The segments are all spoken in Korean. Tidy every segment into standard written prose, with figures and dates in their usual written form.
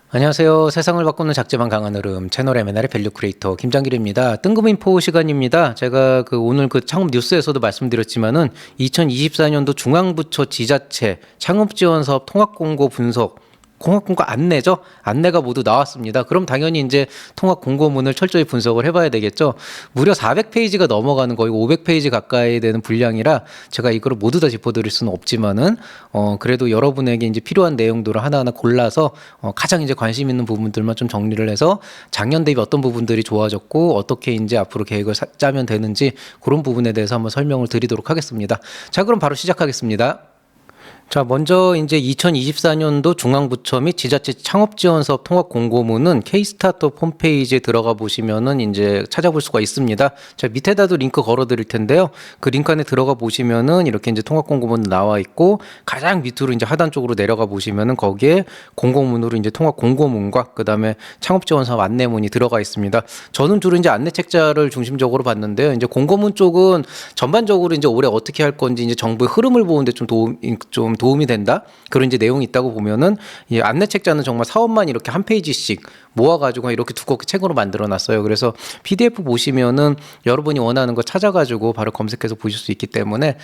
안녕하세요. 세상을 바꾸는 작지만 강한 흐름 채널 M&R의 밸류 크리에이터 김장길입니다. 뜬금 인포 시간입니다. 제가 오늘 창업 뉴스에서도 말씀드렸지만은 2024년도 중앙부처 지자체 창업 지원 사업 통합 공고 분석 공고 안내죠? 안내가 모두 나왔습니다. 그럼 당연히 이제 통합 공고문을 철저히 분석을 해봐야 되겠죠. 무려 400페이지가 넘어가는 거의 500페이지 가까이 되는 분량이라 제가 이거를 모두 다 짚어드릴 수는 없지만은 그래도 여러분에게 이제 필요한 내용들을 하나하나 골라서 가장 이제 관심 있는 부분들만 좀 정리를 해서 작년 대비 어떤 부분들이 좋아졌고 어떻게 이제 앞으로 계획을 짜면 되는지 그런 부분에 대해서 한번 설명을 드리도록 하겠습니다. 자, 그럼 바로 시작하겠습니다. 자, 먼저 이제 2024년도 중앙부처 및 지자체 창업지원사업 통합 공고문은 K-스타트업 홈페이지에 들어가 보시면은 이제 찾아볼 수가 있습니다. 자, 밑에다도 링크 걸어 드릴 텐데요. 그 링크 안에 들어가 보시면은 이렇게 이제 통합 공고문 나와 있고 가장 밑으로 이제 하단 쪽으로 내려가 보시면은 거기에 공고문으로 이제 통합 공고문과 그다음에 창업지원사업 안내문이 들어가 있습니다. 저는 주로 이제 안내 책자를 중심적으로 봤는데요. 이제 공고문 쪽은 전반적으로 이제 올해 어떻게 할 건지 이제 정부의 흐름을 보는데 좀 도움이 된다. 그런 이제 내용이 있다고 보면은 이 안내 책자는 정말 사업만 이렇게 한 페이지씩 모아가지고 이렇게 두껍게 책으로 만들어놨어요. 그래서 PDF 보시면은 여러분이 원하는 거 찾아가지고 바로 검색해서 보실 수 있기 때문에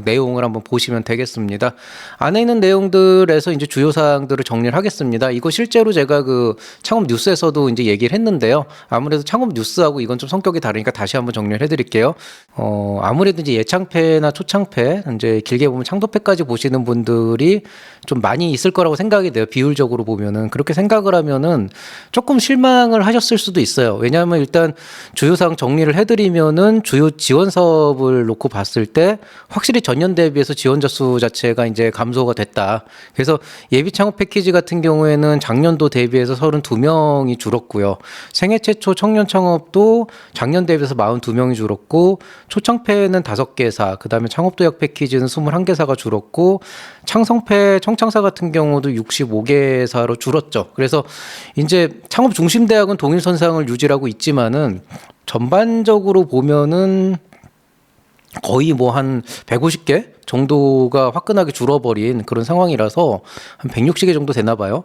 내용을 한번 보시면 되겠습니다. 안에 있는 내용들에서 이제 주요 사항들을 정리를 하겠습니다. 이거 실제로 제가 창업 뉴스에서도 이제 얘기를 했는데요. 아무래도 창업 뉴스하고 이건 좀 성격이 다르니까 다시 한번 정리를 해드릴게요. 아무래도 이제 예창패나 초창패, 이제 길게 보면 창도패까지 보시는 분들이 좀 많이 있을 거라고 생각이 돼요. 비율적으로 보면은. 그렇게 생각을 하면은 조금 실망을 하셨을 수도 있어요. 왜냐하면 일단 주요사항 정리를 해드리면은 주요 지원 사업을 놓고 봤을 때 확실히 전년 대비해서 지원자 수 자체가 이제 감소가 됐다. 그래서 예비 창업 패키지 같은 경우에는 작년도 대비해서 32명이 줄었고요. 생애 최초 청년 창업도 작년 대비해서 42명이 줄었고 초창패는 5개사, 그다음에 창업도약 패키지는 21개사가 줄었고 창성패 청창사 같은 경우도 65개사로 줄었죠. 그래서 이제 창업 중심 대학은 동일 선상을 유지하고 있지만은 전반적으로 보면은 거의 뭐 한 150개 정도가 화끈하게 줄어버린 그런 상황이라서 한 160개 정도 되나 봐요.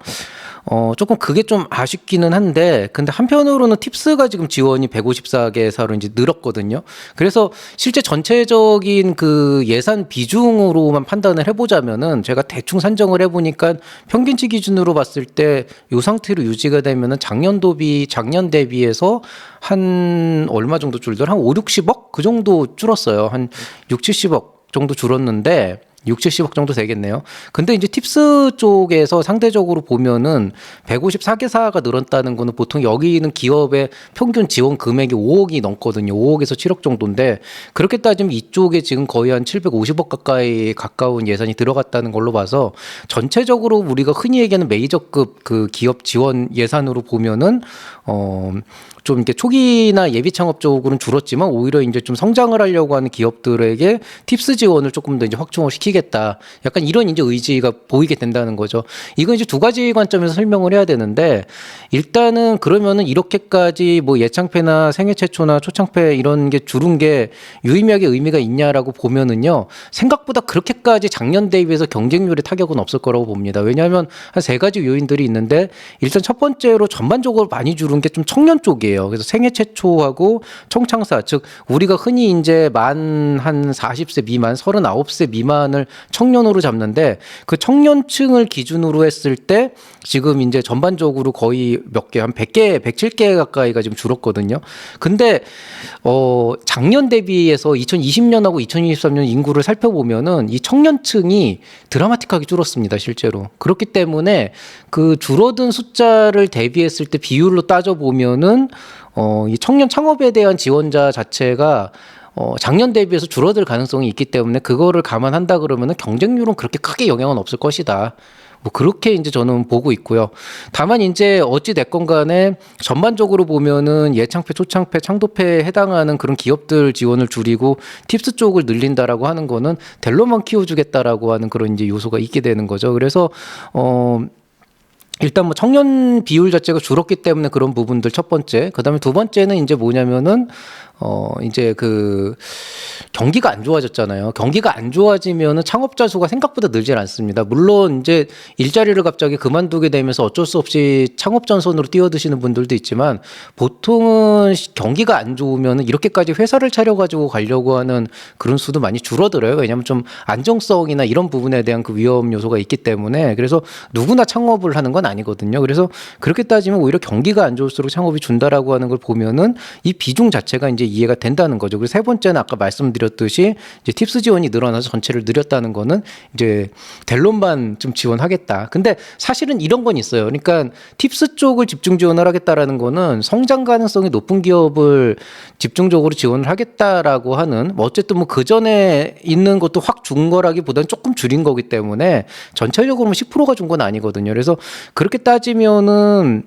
조금 그게 좀 아쉽기는 한데, 근데 한편으로는 팁스가 지금 지원이 154개사로 이제 늘었거든요. 그래서 실제 전체적인 그 예산 비중으로만 판단을 해보자면은 제가 대충 산정을 해보니까 평균치 기준으로 봤을 때 이 상태로 유지가 되면은 작년 대비해서 한 얼마 정도 줄더라? 한 5, 60억? 그 정도 줄었어요. 한 6, 70억 정도 줄었는데 6, 70억 정도 되겠네요. 근데 이제 팁스 쪽에서 상대적으로 보면은 154개사가 늘었다는 거는 보통 여기 있는 기업의 평균 지원 금액이 5억이 넘거든요. 5억에서 7억 정도인데 그렇게 따지면 이쪽에 지금 거의 한 750억 가까운 예산이 들어갔다는 걸로 봐서 전체적으로 우리가 흔히 얘기하는 메이저급 그 기업 지원 예산으로 보면은 좀 이렇게 초기나 예비 창업 쪽으로는 줄었지만 오히려 이제 좀 성장을 하려고 하는 기업들에게 팁스 지원을 조금 더 이제 확충을 시키겠다. 약간 이런 이제 의지가 보이게 된다는 거죠. 이건 이제 두 가지 관점에서 설명을 해야 되는데 일단은 그러면은 이렇게까지 뭐 예창패나 생애 최초나 초창패 이런 게 줄은 게 유의미하게 의미가 있냐라고 보면은요. 생각보다 그렇게까지 작년 대비해서 경쟁률에 타격은 없을 거라고 봅니다. 왜냐하면 한 세 가지 요인들이 있는데 일단 첫 번째로 전반적으로 많이 줄은 게 좀 청년 쪽이에요. 그래서 생애 최초하고 청창사, 즉 우리가 흔히 이제 만 한 40세 미만, 39세 미만을 청년으로 잡는데 그 청년층을 기준으로 했을 때 지금 이제 전반적으로 거의 몇 개, 한 100개, 107개 가까이가 지금 줄었거든요. 근데 작년 대비해서 2020년하고 2023년 인구를 살펴보면은 이 청년층이 드라마틱하게 줄었습니다, 실제로. 그렇기 때문에 그 줄어든 숫자를 대비했을 때 비율로 따져보면은 이 청년 창업에 대한 지원자 자체가 작년 대비해서 줄어들 가능성이 있기 때문에 그거를 감안한다 그러면은 경쟁률은 그렇게 크게 영향은 없을 것이다. 뭐 그렇게 이제 저는 보고 있고요. 다만 이제 어찌 됐건 간에 전반적으로 보면은 예창패, 초창패, 창도패에 해당하는 그런 기업들 지원을 줄이고 팁스 쪽을 늘린다라고 하는 거는 델로만 키워주겠다라고 하는 그런 이제 요소가 있게 되는 거죠. 그래서 일단 뭐 청년 비율 자체가 줄었기 때문에 그런 부분들 첫 번째. 그다음에 두 번째는 이제 뭐냐면은 이제 그 경기가 안 좋아졌잖아요. 경기가 안 좋아지면은 창업자 수가 생각보다 늘질 않습니다. 물론 이제 일자리를 갑자기 그만두게 되면서 어쩔 수 없이 창업 전선으로 뛰어드시는 분들도 있지만 보통은 경기가 안 좋으면은 이렇게까지 회사를 차려가지고 가려고 하는 그런 수도 많이 줄어들어요. 왜냐하면 좀 안정성이나 이런 부분에 대한 그 위험 요소가 있기 때문에 그래서 누구나 창업을 하는 건 아니거든요. 그래서 그렇게 따지면 오히려 경기가 안 좋을수록 창업이 준다라고 하는 걸 보면은 이 비중 자체가 이제 이해가 된다는 거죠. 그리고 세 번째는 아까 말씀드렸듯이 이제 팁스 지원이 늘어나서 전체를 늘렸다는 거는 이제 델론만 좀 지원하겠다. 근데 사실은 이런 건 있어요. 그러니까 팁스 쪽을 집중 지원을 하겠다라는 거는 성장 가능성이 높은 기업을 집중적으로 지원을 하겠다라고 하는 뭐 어쨌든 뭐 그 전에 있는 것도 확 준 거라기보다는 조금 줄인 거기 때문에 전체적으로 뭐 10%가 준 건 아니거든요. 그래서 그렇게 따지면은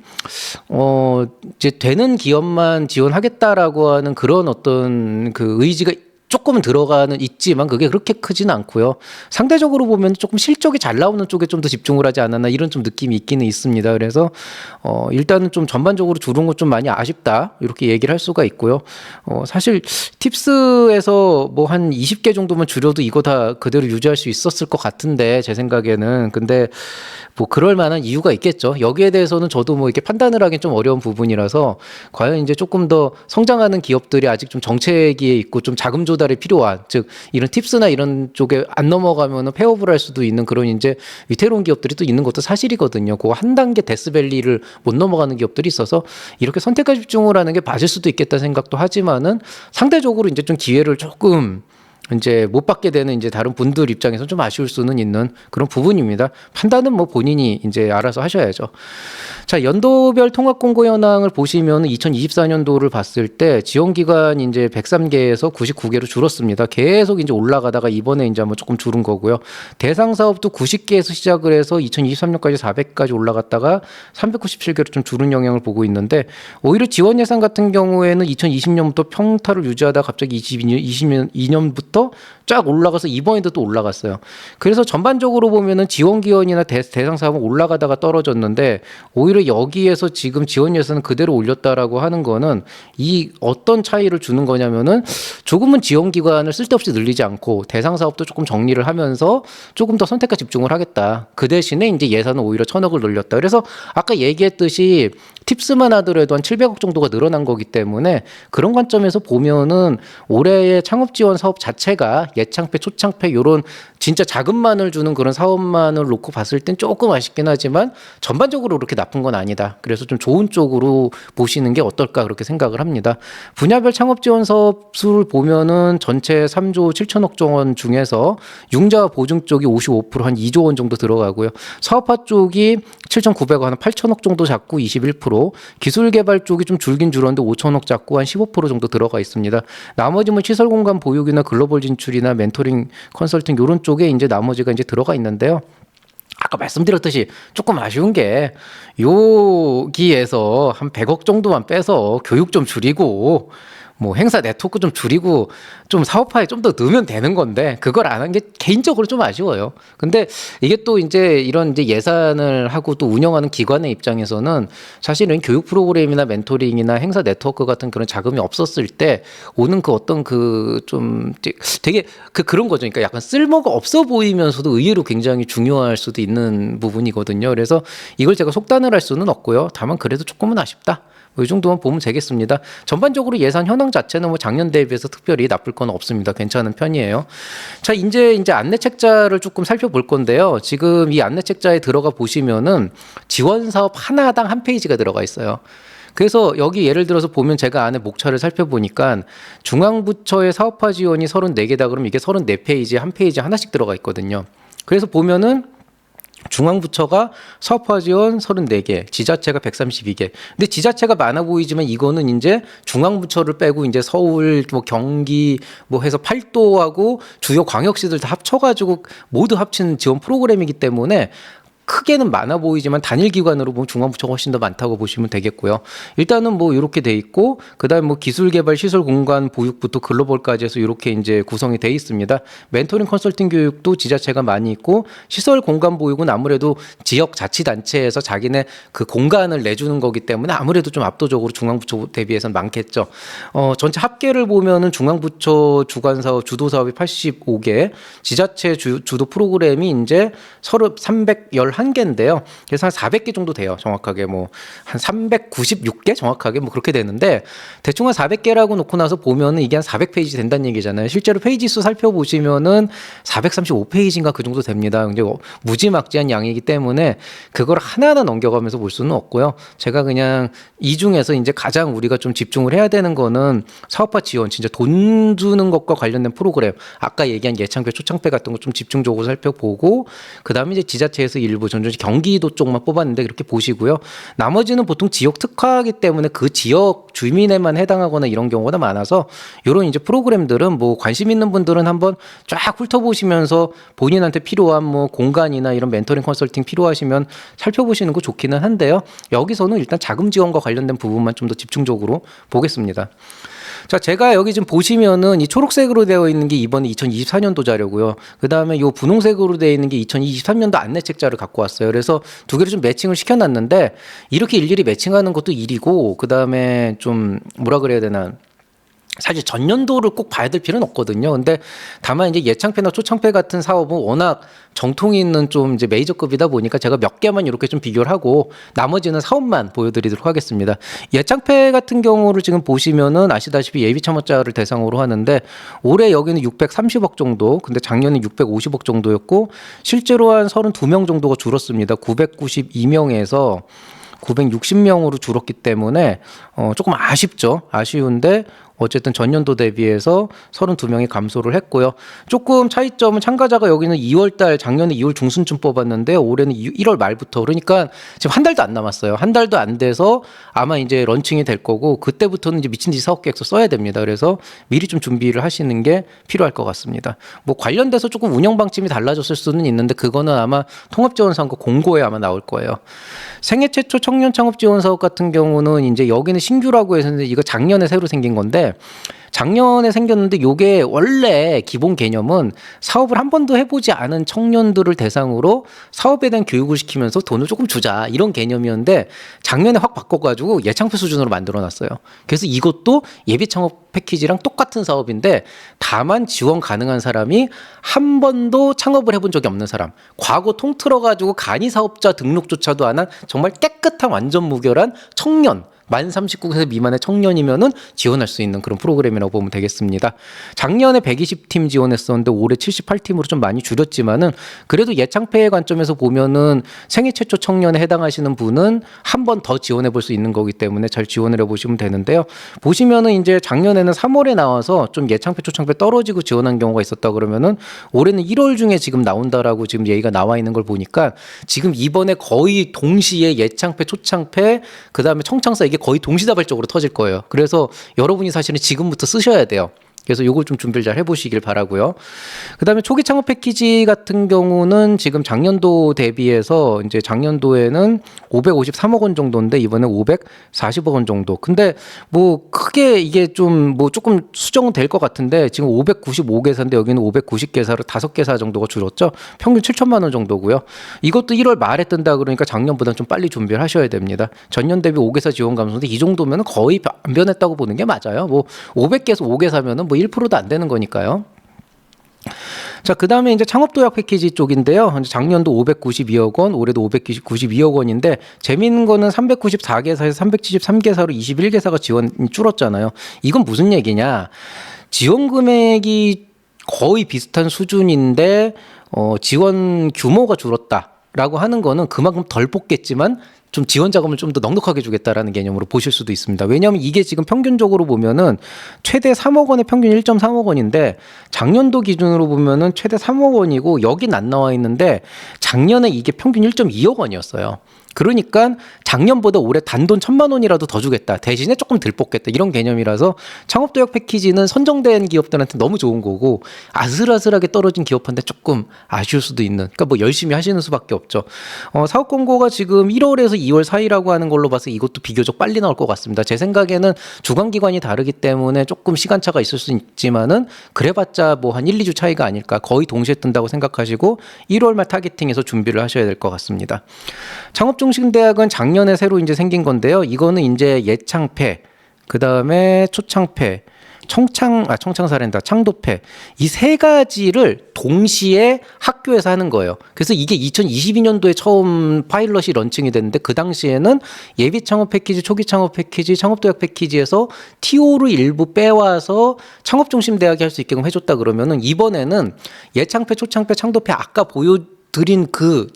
이제 되는 기업만 지원하겠다라고 하는 그런 어떤 그 의지가 조금은 들어가는 있지만 그게 그렇게 크지는 않고요. 상대적으로 보면 조금 실적이 잘 나오는 쪽에 좀 더 집중을 하지 않았나 이런 좀 느낌이 있기는 있습니다. 그래서 일단은 좀 전반적으로 줄은 건 좀 많이 아쉽다 이렇게 얘기를 할 수가 있고요. 사실 팁스에서 뭐 한 20개 정도만 줄여도 이거 다 그대로 유지할 수 있었을 것 같은데 제 생각에는 근데 뭐 그럴 만한 이유가 있겠죠. 여기에 대해서는 저도 뭐 이렇게 판단을 하긴 좀 어려운 부분이라서 과연 이제 조금 더 성장하는 기업들이 아직 좀 정체기에 있고 좀 자금 조달이 필요한 즉 이런 팁스나 이런 쪽에 안 넘어가면은 폐업을 할 수도 있는 그런 이제 위태로운 기업들이 또 있는 것도 사실이거든요. 그 한 단계 데스밸리를 못 넘어가는 기업들이 있어서 이렇게 선택과 집중을 하는 게 맞을 수도 있겠다 생각도 하지만은 상대적으로 이제 좀 기회를 조금 이제 못 받게 되는 이제 다른 분들 입장에서 좀 아쉬울 수는 있는 그런 부분입니다. 판단은 뭐 본인이 이제 알아서 하셔야죠. 자, 연도별 통합 공고 현황을 보시면 2024년도를 봤을 때 지원 기간이 이제 103개에서 99개로 줄었습니다. 계속 이제 올라가다가 이번에 이제 한번 조금 줄은 거고요. 대상 사업도 90개에서 시작을 해서 2023년까지 400까지 올라갔다가 397개로 좀 줄은 영향을 보고 있는데 오히려 지원 예산 같은 경우에는 2020년부터 평타를 유지하다 갑자기 22년부터 쫙 올라가서 이번에도 또 올라갔어요. 그래서 전반적으로 보면은 지원 기원이나 대상 사업은 올라가다가 떨어졌는데 오히려 여기에서 지금 지원 예산은 그대로 올렸다라고 하는 거는 이 어떤 차이를 주는 거냐면은 조금은 지원 기관을 쓸데없이 늘리지 않고 대상 사업도 조금 정리를 하면서 조금 더 선택과 집중을 하겠다. 그 대신에 이제 예산은 오히려 1,000억을 늘렸다. 그래서 아까 얘기했듯이 팁스만 하더라도 한 700억 정도가 늘어난 거기 때문에 그런 관점에서 보면은 올해의 창업 지원 사업 자체가 예창패, 초창패 이런 진짜 자금만을 주는 그런 사업만을 놓고 봤을 땐 조금 아쉽긴 하지만 전반적으로 그렇게 나쁜 건 아니다. 그래서 좀 좋은 쪽으로 보시는 게 어떨까 그렇게 생각을 합니다. 분야별 창업 지원 사업 수를 보면은 전체 3조 7천억 원 중에서 융자와 보증 쪽이 55%한 2조 원 정도 들어가고요. 사업화 쪽이 7,900억 한 8천억 정도 잡고 21%, 기술 개발 쪽이 좀 줄긴 줄었는데 5천억 잡고 한 15% 정도 들어가 있습니다. 나머지 뭐 시설 공간 보육이나 글로벌 진출이나 멘토링 컨설팅 이런 쪽에 이제 나머지가 이제 들어가 있는데요. 아까 말씀드렸듯이 조금 아쉬운 게 여기에서 한 100억 정도만 빼서 교육 좀 줄이고 뭐 행사 네트워크 좀 줄이고 좀 사업화에 좀 더 넣으면 되는 건데 그걸 안 한 게 개인적으로 좀 아쉬워요. 근데 이게 또 이제 이런 이제 예산을 하고 또 운영하는 기관의 입장에서는 사실은 교육 프로그램이나 멘토링이나 행사 네트워크 같은 그런 자금이 없었을 때 오는 그 어떤 그 좀 되게 그런 거죠. 그러니까 약간 쓸모가 없어 보이면서도 의외로 굉장히 중요할 수도 있는 부분이거든요. 그래서 이걸 제가 속단을 할 수는 없고요. 다만 그래도 조금은 아쉽다. 이 정도만 보면 되겠습니다. 전반적으로 예산 현황 자체는 뭐 작년 대비해서 특별히 나쁠 건 없습니다. 괜찮은 편이에요. 자, 이제 안내책자를 조금 살펴볼 건데요. 지금 이 안내책자에 들어가 보시면은 지원 사업 하나당 한 페이지가 들어가 있어요. 그래서 여기 예를 들어서 보면 제가 안에 목차를 살펴보니까 중앙부처의 사업화 지원이 34개다 그러면 이게 34페이지에 한 페이지 하나씩 들어가 있거든요. 그래서 보면은 중앙부처가 사업화 지원 34개, 지자체가 132개. 근데 지자체가 많아 보이지만 이거는 이제 중앙부처를 빼고 이제 서울, 뭐 경기, 뭐 해서 팔도하고 주요 광역시들 다 합쳐가지고 모두 합친 지원 프로그램이기 때문에 크게는 많아 보이지만 단일 기관으로 보면 중앙부처가 훨씬 더 많다고 보시면 되겠고요. 일단은 뭐 이렇게 돼 있고 그다음에 뭐 기술개발 시설 공간 보육부터 글로벌까지 해서 이렇게 이제 구성이 돼 있습니다. 멘토링 컨설팅 교육도 지자체가 많이 있고 시설 공간 보육은 아무래도 지역 자치단체에서 자기네 그 공간을 내주는 거기 때문에 아무래도 좀 압도적으로 중앙부처 대비해서는 많겠죠. 전체 합계를 보면은 중앙부처 주관 사업, 주도 사업이 85개, 지자체 주도 프로그램이 이제 311개인데요. 그래서 한 400개 정도 돼요. 정확하게 뭐 한 396개 정확하게 뭐 그렇게 되는데 대충 한 400개라고 놓고 나서 보면은 이게 한 400페이지 된다는 얘기잖아요. 실제로 페이지 수 살펴보시면은 435페이지인가 그 정도 됩니다. 이제 무지막지한 양이기 때문에 그걸 하나하나 넘겨가면서 볼 수는 없고요. 제가 그냥 이 중에서 이제 가장 우리가 좀 집중을 해야 되는 거는 사업화 지원, 진짜 돈 주는 것과 관련된 프로그램, 아까 얘기한 예창패, 초창패 같은 거 좀 집중적으로 살펴보고 그다음에 이제 지자체에서 일부 전전시 경기도 쪽만 뽑았는데 그렇게 보시고요. 나머지는 보통 지역 특화이기 때문에 그 지역 주민에만 해당하거나 이런 경우가 많아서 이런 이제 프로그램들은 뭐 관심 있는 분들은 한번 쫙 훑어보시면서 본인한테 필요한 뭐 공간이나 이런 멘토링 컨설팅 필요하시면 살펴보시는 거 좋기는 한데요. 여기서는 일단 자금 지원과 관련된 부분만 좀 더 집중적으로 보겠습니다. 자, 제가 여기 지금 보시면은 이 초록색으로 되어 있는 게 이번에 2024년도 자료고요. 그 다음에 요 분홍색으로 되어 있는 게 2023년도 안내책자를 갖고 왔어요. 그래서 두 개를 좀 매칭을 시켜놨는데 이렇게 일일이 매칭하는 것도 일이고 그 다음에 좀 뭐라 그래야 되나. 사실 전년도를 꼭 봐야 될 필요는 없거든요. 근데 다만 이제 예창패나 초창패 같은 사업은 워낙 정통이 있는 좀 이제 메이저급이다 보니까 제가 몇 개만 이렇게 좀 비교를 하고 나머지는 사업만 보여드리도록 하겠습니다. 예창패 같은 경우를 지금 보시면은 아시다시피 예비 참여자를 대상으로 하는데 올해 여기는 630억 정도, 근데 작년에 650억 정도였고 실제로 한 32명 정도가 줄었습니다. 992명에서 960명으로 줄었기 때문에 조금 아쉽죠. 아쉬운데 어쨌든 전년도 대비해서 32명이 감소를 했고요. 조금 차이점은 참가자가 여기는 2월달 작년에 2월 중순쯤 뽑았는데 올해는 1월 말부터 그러니까 지금 한 달도 안 남았어요. 한 달도 안 돼서 아마 이제 런칭이 될 거고 그때부터는 이제 미친 듯이 사업계획서 써야 됩니다. 그래서 미리 좀 준비를 하시는 게 필요할 것 같습니다. 뭐 관련돼서 조금 운영 방침이 달라졌을 수는 있는데 그거는 아마 통합지원사업과 공고에 아마 나올 거예요. 생애 최초 청년 창업 지원 사업 같은 경우는 이제 여기는 신규라고 해서 이거 작년에 새로 생긴 건데 작년에 생겼는데 요게 원래 기본 개념은 사업을 한 번도 해보지 않은 청년들을 대상으로 사업에 대한 교육을 시키면서 돈을 조금 주자 이런 개념이었는데 작년에 확 바꿔가지고 예창패 수준으로 만들어놨어요. 그래서 이것도 예비 창업 패키지랑 똑같은 사업인데 다만 지원 가능한 사람이 한 번도 창업을 해본 적이 없는 사람, 과거 통틀어가지고 간이 사업자 등록조차도 안 한 정말 깨끗한 완전 무결한 청년, 만 39세 미만의 청년이면은 지원할 수 있는 그런 프로그램이라고 보면 되겠습니다. 작년에 120팀 지원했었는데 올해 78팀으로 좀 많이 줄였지만은 그래도 예창패의 관점에서 보면은 생애 최초 청년에 해당하시는 분은 한 번 더 지원해 볼 수 있는 거기 때문에 잘 지원을 해 보시면 되는데요. 보시면은 이제 작년에는 3월에 나와서 좀 예창패 초창패 떨어지고 지원한 경우가 있었다 그러면은 올해는 1월 중에 지금 나온다라고 지금 얘기가 나와 있는 걸 보니까 지금 이번에 거의 동시에 예창패 초창패 그다음에 청창사 이게 거의 동시다발적으로 터질 거예요. 그래서 여러분이 사실은 지금부터 쓰셔야 돼요. 그래서 요걸 좀 준비를 잘 해보시길 바라고요. 그다음에 초기 창업 패키지 같은 경우는 지금 작년도 대비해서 이제 작년도에는 553억 원 정도인데 이번에 540억 원 정도. 근데 뭐 크게 이게 좀 뭐 조금 수정은 될 것 같은데 지금 595개사인데 여기는 590개사로 5개사 정도가 줄었죠. 평균 7천만 원 정도고요. 이것도 1월 말에 뜬다 그러니까 작년보다는 좀 빨리 준비를 하셔야 됩니다. 전년 대비 5개사 지원 감소인데 이 정도면 거의 안 변했다고 보는 게 맞아요. 뭐 500개에서 5개사면은 뭐 1%도 안 되는 거니까요. 자, 그 다음에 이제 창업도약 패키지 쪽인데요. 작년도 592억 원, 올해도 592억 원인데 재미있는 거는 394개사에서 373개사로 21개사가 지원이 줄었잖아요. 이건 무슨 얘기냐? 지원 금액이 거의 비슷한 수준인데 지원 규모가 줄었다라고 하는 거는 그만큼 덜 뽑겠지만 좀 지원 자금을 좀 더 넉넉하게 주겠다라는 개념으로 보실 수도 있습니다. 왜냐하면 이게 지금 평균적으로 보면은 최대 3억 원에 평균 1.3억 원인데 작년도 기준으로 보면은 최대 3억 원이고 여긴 안 나와 있는데 작년에 이게 평균 1.2억 원이었어요. 그러니까 작년보다 올해 단돈 1,000만 원이라도 더 주겠다. 대신에 조금 덜 뽑겠다. 이런 개념이라서 창업도약 패키지는 선정된 기업들한테 너무 좋은 거고 아슬아슬하게 떨어진 기업한테 조금 아쉬울 수도 있는. 그러니까 뭐 열심히 하시는 수밖에 없죠. 사업 공고가 지금 1월에서 2월 사이라고 하는 걸로 봐서 이것도 비교적 빨리 나올 것 같습니다. 제 생각에는 주관기관이 다르기 때문에 조금 시간차가 있을 수 있지만은 그래봤자 뭐 한 1, 2주 차이가 아닐까. 거의 동시에 뜬다고 생각하시고 1월 말 타겟팅해서 준비를 하셔야 될 것 같습니다. 창업중심대학은 작년에 새로 이제 생긴 건데요. 이거는 이제 예창패, 그 다음에 초창패, 청창사랜다, 창도패 이 세 가지를 동시에 학교에서 하는 거예요. 그래서 이게 2022년도에 처음 파일럿이 런칭이 됐는데 그 당시에는 예비 창업 패키지, 초기 창업 패키지, 창업도약 패키지에서 TO를 일부 빼와서 창업중심대학이 할 수 있게끔 해줬다 그러면은 이번에는 예창패, 초창패, 창도패 아까 드린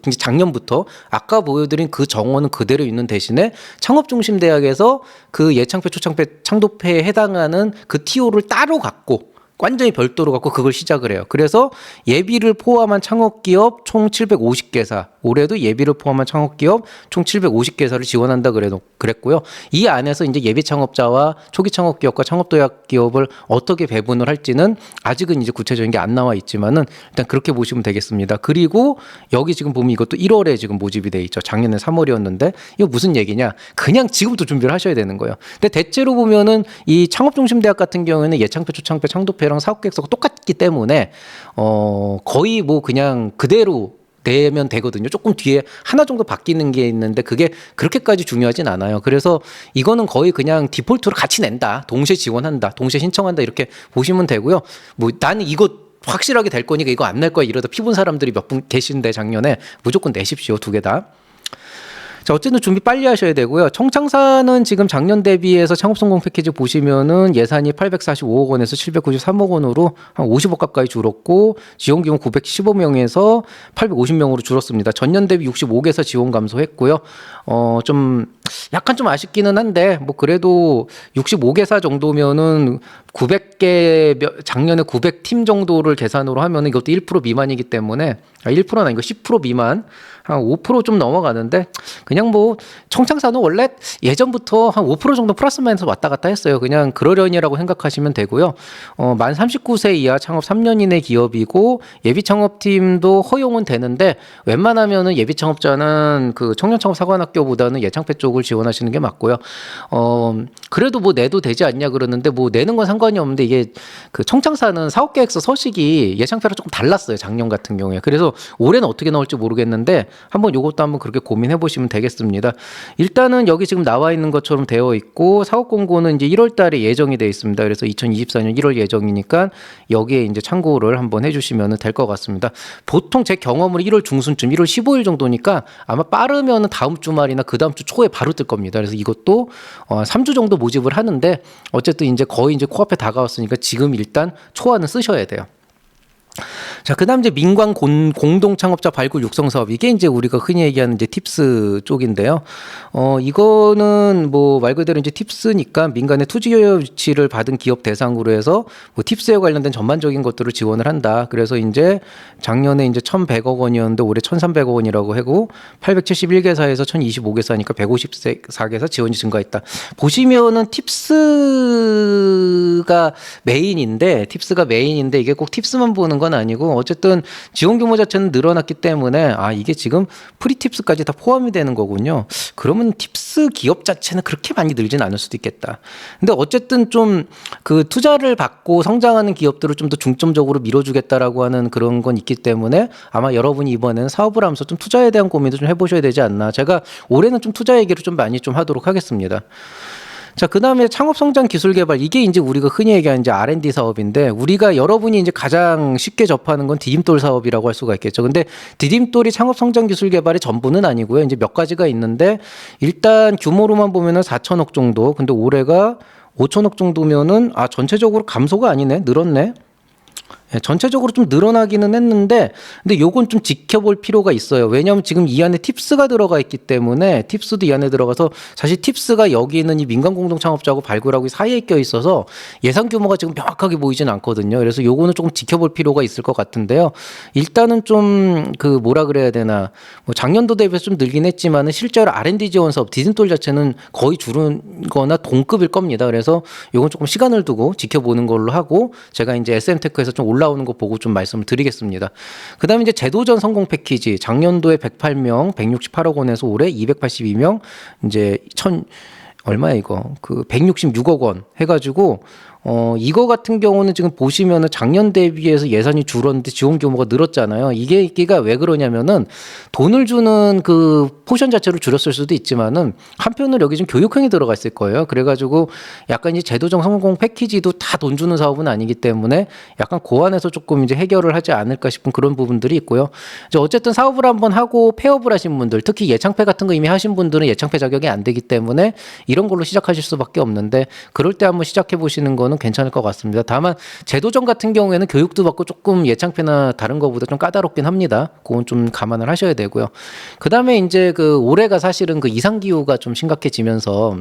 이제 작년부터 아까 보여드린 그 정원은 그대로 있는 대신에 창업중심대학에서 그 예창패, 초창패, 창도패에 해당하는 그 TO를 따로 갖고 완전히 별도로 갖고 그걸 시작을 해요. 그래서 예비를 포함한 창업기업 총 750개사, 올해도 예비를 포함한 창업기업 총 750개사를 지원한다 그랬고요. 이 안에서 이제 예비 창업자와 초기 창업기업과 창업도약 기업을 어떻게 배분을 할지는 아직은 이제 구체적인 게 안 나와 있지만은 일단 그렇게 보시면 되겠습니다. 그리고 여기 지금 보면 이것도 1월에 지금 모집이 돼 있죠. 작년에 3월이었는데 이거 무슨 얘기냐? 그냥 지금부터 준비를 하셔야 되는 거예요. 근데 대체로 보면은 이 창업중심대학 같은 경우에는 예창패, 초창패, 창도패랑 사업계획서가 똑같기 때문에 거의 뭐 그냥 그대로 내면 되거든요. 조금 뒤에 하나 정도 바뀌는 게 있는데 그게 그렇게까지 중요하진 않아요. 그래서 이거는 거의 그냥 디폴트로 같이 낸다. 동시에 지원한다. 동시에 신청한다. 이렇게 보시면 되고요. 뭐 나는 이거 확실하게 될 거니까 이거 안 낼 거야. 이러다 피본 사람들이 몇 분 계신데 작년에 무조건 내십시오. 두 개 다. 자, 어쨌든 준비 빨리 하셔야 되고요. 청창사는 지금 작년 대비해서 창업성공 패키지 보시면은 예산이 845억 원에서 793억 원으로 한 50억 가까이 줄었고 지원 규모 915명에서 850명으로 줄었습니다. 전년 대비 65개사 지원 감소했고요. 좀 약간 좀 아쉽기는 한데 뭐 그래도 65개사 정도면은 900개 작년에 900팀 정도를 계산으로 하면은 이것도 1% 미만이기 때문에 1%는 아니고 10% 미만 한 5% 좀 넘어가는데 그냥 뭐 청창사는 원래 예전부터 한 5% 정도 플러스 마이너스 왔다 갔다 했어요. 그냥 그러려니라고 생각하시면 되고요. 만 39세 이하 창업 3년 이내 기업이고 예비 창업팀도 허용은 되는데 웬만하면은 예비 창업자는 그 청년 창업 사관학교보다는 예창패 쪽을 지원하시는 게 맞고요. 그래도 뭐 내도 되지 않냐 그러는데 뭐 내는 건 상관이 없는데 이게 그 청창사는 사업계획서 서식이 예창패랑 조금 달랐어요. 작년 같은 경우에. 그래서 올해는 어떻게 나올지 모르겠는데 한번 요것도 한번 그렇게 고민해 보시면 되겠습니다. 일단은 여기 지금 나와 있는 것처럼 되어 있고 사업 공고는 이제 1월 달에 예정이 되어 있습니다. 그래서 2024년 1월 예정이니까 여기에 이제 참고를 한번 해주시면 될 것 같습니다. 보통 제 경험으로 1월 중순쯤 1월 15일 정도니까 아마 빠르면 다음 주말이나 그 다음 주 초에 바로 뜰 겁니다. 그래서 이것도 3주 정도 모집을 하는데 어쨌든 이제 거의 이제 코앞에 다가왔으니까 지금 일단 초안은 쓰셔야 돼요. 자, 그다음 이제 민관 공동 창업자 발굴 육성 사업 이게 이제 우리가 흔히 얘기하는 이제 팁스 쪽인데요. 이거는 뭐 말 그대로 이제 팁스니까 민간의 투자 유치를 받은 기업 대상으로 해서 뭐 팁스에 관련된 전반적인 것들을 지원을 한다. 그래서 이제 작년에 이제 1,100억 원이었는데 올해 1,300억 원이라고 하고 871개사에서 1,025개사니까 154개사 지원이 증가했다. 보시면은 팁스가 메인인데 이게 꼭 팁스만 보는 건 아니고 어쨌든 지원 규모 자체는 늘어났기 때문에 이게 지금 프리팁스까지 다 포함이 되는 거군요. 그러면 팁스 기업 자체는 그렇게 많이 늘진 않을 수도 있겠다. 근데 어쨌든 좀 그 투자를 받고 성장하는 기업들을 좀 더 중점적으로 밀어주겠다라고 하는 그런 건 있기 때문에 아마 여러분이 이번에는 사업을 하면서 좀 투자에 대한 고민도 좀 해보셔야 되지 않나. 제가 올해는 좀 투자 얘기를 좀 많이 좀 하도록 하겠습니다. 자, 그 다음에 창업성장 기술개발 이게 이제 우리가 흔히 얘기하는 이제 R&D 사업인데 우리가 여러분이 이제 가장 쉽게 접하는 건 디딤돌 사업이라고 할 수가 있겠죠. 근데 디딤돌이 창업성장 기술개발의 전부는 아니고요. 이제 몇 가지가 있는데 일단 규모로만 보면은 4천억 정도. 근데 올해가 5천억 정도면은 전체적으로 감소가 아니네. 늘었네. 예, 전체적으로 좀 늘어나기는 했는데 근데 요건 좀 지켜볼 필요가 있어요. 왜냐하면 지금 이 안에 팁스가 들어가 있기 때문에 팁스도 이 안에 들어가서 사실 팁스가 여기 있는 이 민간 공동 창업자하고 발굴하고 사이에 껴 있어서 예상 규모가 지금 명확하게 보이진 않거든요. 그래서 요거는 조금 지켜볼 필요가 있을 것 같은데요. 일단은 좀 그 뭐라 그래야 되나 뭐 작년도 대비해서 좀 늘긴 했지만은 실제로 R&D 지원 사업 디딤돌 자체는 거의 줄은거나 동급일 겁니다. 그래서 요건 조금 시간을 두고 지켜보는 걸로 하고 제가 이제 SM테크에서 좀 올라오는 거 보고 좀 말씀을 드리겠습니다. 그다음에 이제 제도전 성공 패키지 작년도에 108명 168억 원에서 올해 282명 이제 얼마야 이거 그 166억 원 해가지고 이거 같은 경우는 지금 보시면은 작년 대비해서 예산이 줄었는데 지원 규모가 늘었잖아요. 이게가 왜 그러냐면은 돈을 주는 그 포션 자체를 줄였을 수도 있지만은 한편으로 여기 좀 교육형이 들어가 있을 거예요. 그래가지고 약간 이제 제도적 성공 패키지도 다 돈 주는 사업은 아니기 때문에 약간 고안해서 조금 이제 해결을 하지 않을까 싶은 그런 부분들이 있고요. 이제 어쨌든 사업을 한번 하고 폐업을 하신 분들, 특히 예창폐 같은 거 이미 하신 분들은 예창폐 자격이 안 되기 때문에 이런 걸로 시작하실 수밖에 없는데 그럴 때 한번 시작해 보시는 거는 괜찮을 것 같습니다. 다만 제도전 같은 경우에는 교육도 받고 조금 예창폐나 다른 거보다 좀 까다롭긴 합니다. 그건 좀 감안을 하셔야 되고요. 그다음에 이제 그 올해가 사실은 그 이상 기후가 좀 심각해지면서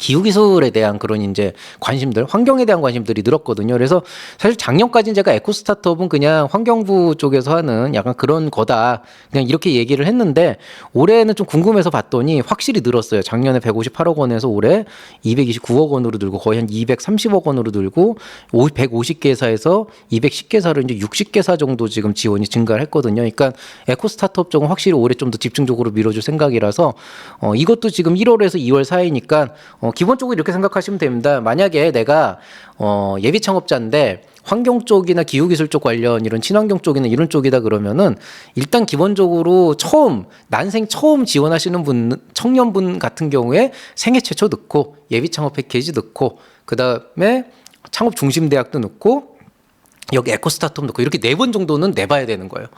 기후 기술에 대한 그런 이제 관심들, 환경에 대한 관심들이 늘었거든요. 그래서 사실 작년까지는 제가 에코 스타트업은 그냥 환경부 쪽에서 하는 약간 그런 거다. 그냥 이렇게 얘기를 했는데 올해는 좀 궁금해서 봤더니 확실히 늘었어요. 작년에 158억 원에서 올해 229억 원으로 늘고 거의 한 230억 원으로 늘고 150개사에서 210개사로 이제 60개사 정도 지금 지원이 증가를 했거든요. 그러니까 에코 스타트업 쪽은 확실히 올해 좀 더 집중적으로 밀어줄 생각이라서 이것도 지금 1월에서 2월 사이니까 기본적으로 이렇게 생각하시면 됩니다. 만약에 내가 예비 창업자인데 환경 쪽이나 기후기술 쪽 관련 이런 친환경 쪽이나 이런 쪽이다 그러면은 일단 기본적으로 난생 처음 지원하시는 분, 청년분 같은 경우에 생애 최초 넣고 예비 창업 패키지 넣고 그다음에 창업 중심 대학도 넣고 여기 에코 스타트업 넣고 이렇게 4번 정도는 내봐야 되는 거예요.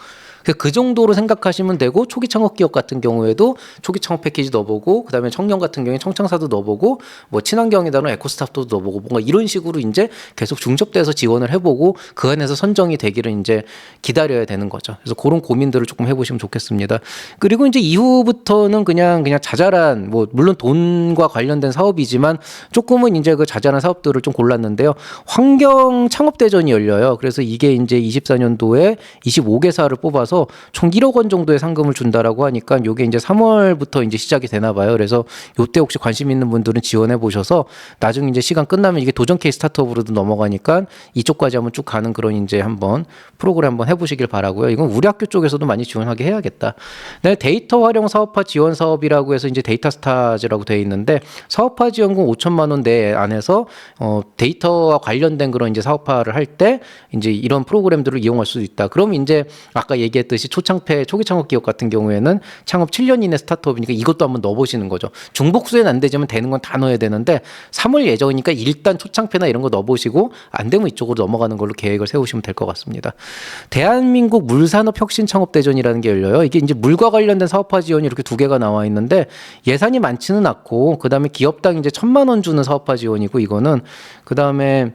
그 정도로 생각하시면 되고 초기 창업 기업 같은 경우에도 초기 창업 패키지 넣어보고 그다음에 청년 같은 경우에 청창사도 넣어보고 뭐 친환경이다는 에코스타트도 넣어보고 뭔가 이런 식으로 이제 계속 중첩돼서 지원을 해보고 그 안에서 선정이 되기를 이제 기다려야 되는 거죠. 그래서 그런 고민들을 조금 해보시면 좋겠습니다. 그리고 이제 이후부터는 그냥 자잘한 뭐 물론 돈과 관련된 사업이지만 조금은 이제 그 자잘한 사업들을 좀 골랐는데요. 환경 창업 대전이 열려요. 그래서 이게 이제 24년도에 25개사를 뽑아서 총 1억 원 정도의 상금을 준다라고 하니까 요게 이제 3월부터 이제 시작이 되나 봐요. 그래서 요때 혹시 관심 있는 분들은 지원해 보셔서 나중에 이제 시간 끝나면 이게 도전 케이스 스타트업으로도 넘어가니까 이쪽까지 한번 쭉 가는 그런 이제 한번 프로그램 한번 해보시길 바라고요. 이건 우리 학교 쪽에서도 많이 지원하게 해야겠다. 네, 데이터 활용 사업화 지원 사업이라고 해서 이제 데이터 스타즈라고 되어 있는데 사업화 지원금 5천만 원 내 안에서 데이터와 관련된 그런 이제 사업화를 할 때 이제 이런 프로그램들을 이용할 수 있다. 그럼 이제 아까 얘기했듯이 초창폐 초기 창업 기업 같은 경우에는 창업 7년 이내 스타트업이니까 이것도 한번 넣어보시는 거죠. 중복수에는 안 되지만 되는 건 다 넣어야 되는데 3월 예정이니까 일단 초창폐나 이런 거 넣어보시고 안 되면 이쪽으로 넘어가는 걸로 계획을 세우시면 될 것 같습니다. 대한민국 물산업 혁신 창업 대전이라는 게 열려요. 이게 이제 물과 관련된 사업화 지원이 이렇게 2개가 나와 있는데 예산이 많지는 않고 그다음에 기업당 이제 1,000만 원 주는 사업화 지원이고 이거는 그다음에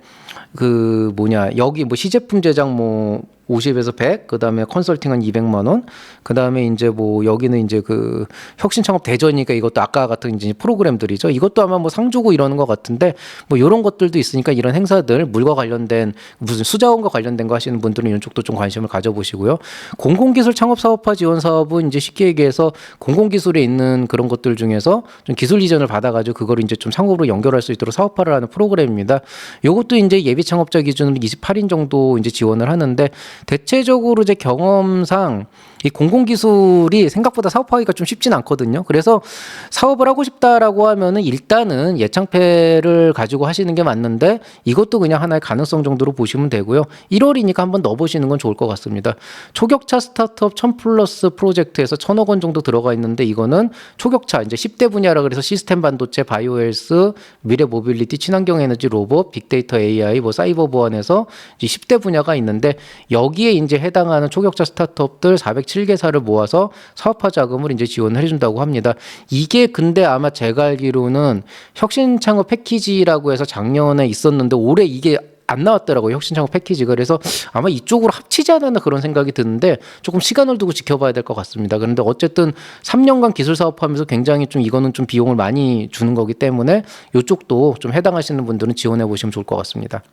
여기 뭐 시제품 제작 뭐 50에서 100, 그 다음에 컨설팅 한 200만 원, 그 다음에 이제 뭐 여기는 이제 그 혁신 창업 대전이니까 이것도 아까 같은 이제 프로그램들이죠. 이것도 아마 뭐 상 주고 이러는 것 같은데 뭐 이런 것들도 있으니까 이런 행사들 물과 관련된 무슨 수자원과 관련된 거 하시는 분들은 이런 쪽도 좀 관심을 가져보시고요. 공공기술 창업 사업화 지원 사업은 이제 쉽게 얘기해서 공공기술에 있는 그런 것들 중에서 좀 기술 이전을 받아가지고 그거를 이제 좀 창업으로 연결할 수 있도록 사업화를 하는 프로그램입니다. 이것도 이제 예비 창업자 기준으로 28인 정도 이제 지원을 하는데 대체적으로 이제 경험상 이 공공기술이 생각보다 사업하기가 좀 쉽진 않거든요. 그래서 사업을 하고 싶다라고 하면은 일단은 예창폐를 가지고 하시는 게 맞는데 이것도 그냥 하나의 가능성 정도로 보시면 되고요. 1월이니까 한번 넣어보시는 건 좋을 것 같습니다. 초격차 스타트업 1000+ 프로젝트에서 1,000억 원 정도 들어가 있는데 이거는 초격차 이제 10대 분야라 그래서 시스템 반도체, 바이오헬스, 미래 모빌리티, 친환경 에너지, 로봇, 빅데이터 AI, 뭐 사이버 보안에서 이제 10대 분야가 있는데 여기에 이제 해당하는 초격차 스타트업들 407개사를 모아서 사업화 자금을 이제 지원을 해준다고 합니다. 이게 근데 아마 제가 알기로는 혁신 창업 패키지라고 해서 작년에 있었는데 올해 이게 안 나왔더라고요. 혁신창업 패키지가. 그래서 아마 이쪽으로 합치지 않았나 그런 생각이 드는데 조금 시간을 두고 지켜봐야 될 것 같습니다. 그런데 어쨌든 3년간 기술 사업하면서 굉장히 좀 이거는 좀 비용을 많이 주는 거기 때문에 이쪽도 좀 해당하시는 분들은 지원해 보시면 좋을 것 같습니다.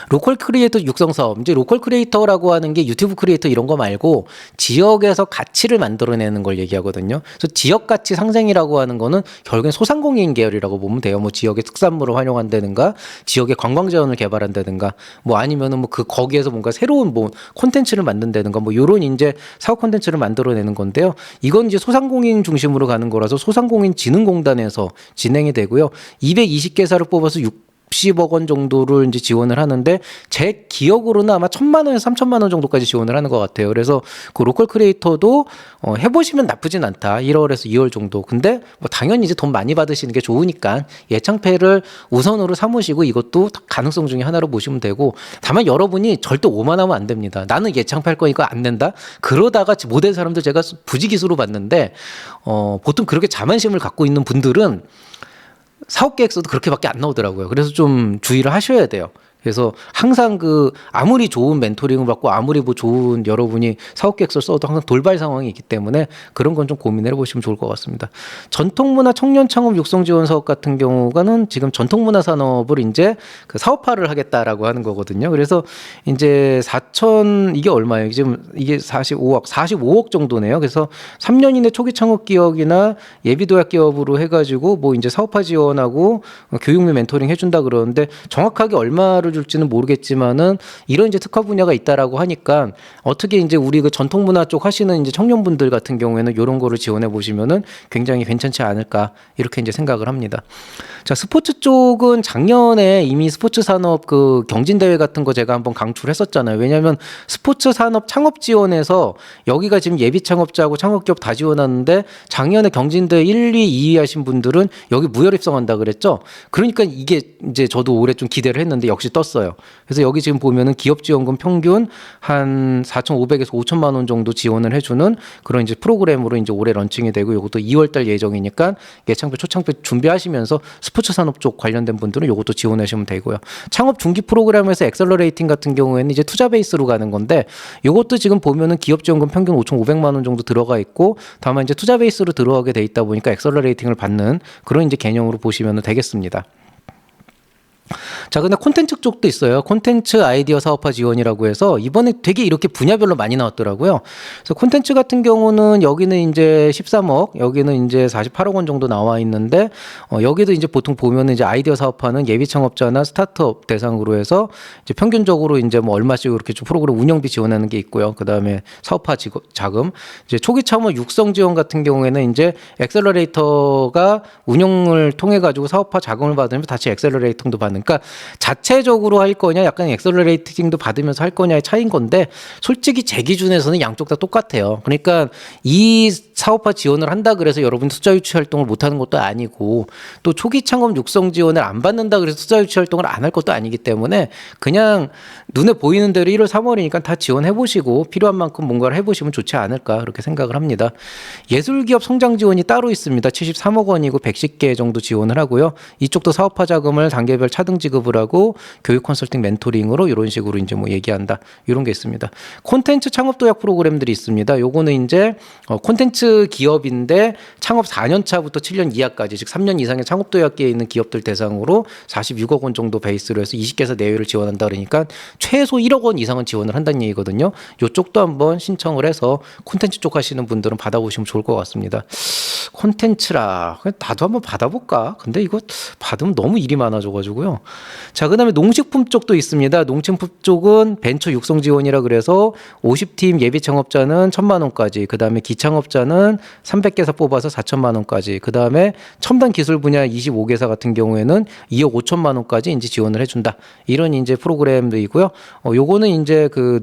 로컬 크리에이터 육성 사업. 이제 로컬 크리에이터라고 하는 게 유튜브 크리에이터 이런 거 말고 지역에서 가치를 만들어내는 걸 얘기하거든요. 그래서 지역 가치 상생이라고 하는 거는 결국엔 소상공인 계열이라고 보면 돼요. 뭐 지역의 특산물을 활용한다든가, 지역의 관광 자원을 개발한다든가, 뭐 아니면은 뭐 그 거기에서 뭔가 새로운 뭐 콘텐츠를 만든다든가, 뭐 요런 이제 사업 콘텐츠를 만들어내는 건데요. 이건 이제 소상공인 중심으로 가는 거라서 소상공인진흥공단에서 진행이 되고요. 220개사를 뽑아서 60억 원 정도를 이제 지원을 하는데 제 기억으로는 아마 1,000만 원에서 3,000만 원 정도까지 지원을 하는 것 같아요. 그래서 그 로컬 크리에이터도 해보시면 나쁘진 않다. 1월에서 2월 정도. 근데 뭐 당연히 이제 돈 많이 받으시는 게 좋으니까 예창패를 우선으로 삼으시고 이것도 가능성 중에 하나로 보시면 되고, 다만 여러분이 절대 오만하면 안 됩니다. 나는 예창패 할 거니까 안 된다. 그러다가 못된 사람들 제가 부지기수로 봤는데 보통 그렇게 자만심을 갖고 있는 분들은 사업 계획서도 그렇게밖에 안 나오더라고요. 그래서 좀 주의를 하셔야 돼요. 그래서 항상 그 아무리 좋은 멘토링을 받고 아무리 뭐 좋은 여러분이 사업 계획서를 써도 항상 돌발 상황이 있기 때문에 그런 건 좀 고민해 보시면 좋을 것 같습니다. 전통문화 청년 창업 육성 지원 사업 같은 경우는 지금 전통문화 산업을 이제 그 사업화를 하겠다라고 하는 거거든요. 그래서 이제 4천 이게 얼마예요? 지금 이게 45억 정도네요. 그래서 3년 이내 초기 창업 기업이나 예비 도약 기업으로 해가지고 뭐 이제 사업화 지원하고 교육 및 멘토링 해준다 그러는데 정확하게 얼마를 줄지는 모르겠지만은 이런 이제 특화 분야가 있다라고 하니까 어떻게 이제 우리 그 전통문화 쪽 하시는 이제 청년분들 같은 경우에는 이런 거를 지원해 보시면은 굉장히 괜찮지 않을까 이렇게 이제 생각을 합니다. 자, 스포츠 쪽은 작년에 이미 스포츠 산업 그 경진대회 같은 거 제가 한번 강추를 했었잖아요. 왜냐하면 스포츠 산업 창업 지원에서 여기가 지금 예비 창업자하고 창업기업 다 지원하는데 작년에 경진대회 1, 2, 2위 하신 분들은 여기 무혈 입성한다 그랬죠. 그러니까 이게 이제 저도 올해 좀 기대를 했는데 역시 떴어요. 그래서 여기 지금 보면은 기업지원금 평균 한 4,500에서 5천만 원 정도 지원을 해주는 그런 이제 프로그램으로 이제 올해 런칭이 되고 이것도 2월달 예정이니까 예창표 초창표 준비하시면서 스포츠 산업 쪽 관련된 분들은 이것도 지원하시면 되고요. 창업 중기 프로그램에서 엑셀러레이팅 같은 경우에는 이제 투자 베이스로 가는 건데 이것도 지금 보면은 기업지원금 평균 5,500만 원 정도 들어가 있고 다만 이제 투자 베이스로 들어가게 돼 있다 보니까 엑셀러레이팅을 받는 그런 이제 개념으로 보시면 되겠습니다. 자, 근데 콘텐츠 쪽도 있어요. 콘텐츠 아이디어 사업화 지원이라고 해서 이번에 되게 이렇게 분야별로 많이 나왔더라고요. 그래서 콘텐츠 같은 경우는 여기는 이제 13억, 여기는 이제 48억 원 정도 나와 있는데 여기도 이제 보통 보면은 이제 아이디어 사업화는 예비 창업자나 스타트업 대상으로 해서 이제 평균적으로 이제 뭐 얼마씩 이렇게 좀 프로그램 운영비 지원하는 게 있고요. 그다음에 사업화 자금, 이제 초기 창업 육성 지원 같은 경우에는 이제 엑셀러레이터가 운영을 통해 가지고 사업화 자금을 받으면 다시 엑셀러레이팅도 받는. 그러니까 자체적으로 할 거냐 약간 엑셀러레이팅도 받으면서 할 거냐의 차이인 건데 솔직히 제 기준에서는 양쪽 다 똑같아요. 그러니까 이 사업화 지원을 한다 그래서 여러분 투자 유치 활동을 못 하는 것도 아니고 또 초기 창업 육성 지원을 안 받는다 그래서 투자 유치 활동을 안 할 것도 아니기 때문에 그냥 눈에 보이는 대로 1월 3월이니까 다 지원해 보시고 필요한 만큼 뭔가를 해 보시면 좋지 않을까 그렇게 생각을 합니다. 예술기업 성장 지원이 따로 있습니다. 73억 원이고 110개 정도 지원을 하고요. 이쪽도 사업화 자금을 단계별 차등 지급을 하고 교육 컨설팅 멘토링으로 이런 식으로 이제 뭐 얘기한다. 이런 게 있습니다. 콘텐츠 창업 도약 프로그램들이 있습니다. 요거는 이제 콘텐츠 기업인데 창업 4년 차부터 7년 이하까지 즉 3년 이상의 창업 도약기에 있는 기업들 대상으로 46억 원 정도 베이스로 해서 20개사 내외를 지원한다 그러니까 최소 1억 원 이상은 지원을 한다는 얘기거든요. 요쪽도 한번 신청을 해서 콘텐츠 쪽 하시는 분들은 받아보시면 좋을 것 같습니다. 콘텐츠라 나도 한번 받아볼까? 근데 이거 받으면 너무 일이 많아져가지고요. 자, 그다음에 농식품 쪽도 있습니다. 농식품 쪽은 벤처 육성 지원이라 그래서 50팀 예비 창업자는 1,000만 원까지, 그다음에 기창업자는 300개사 뽑아서 4천만 원까지, 그다음에 첨단 기술 분야 25개사 같은 경우에는 2억 5천만 원까지 이제 지원을 해준다. 이런 이제 프로그램도 있고요. 요거는 이제 그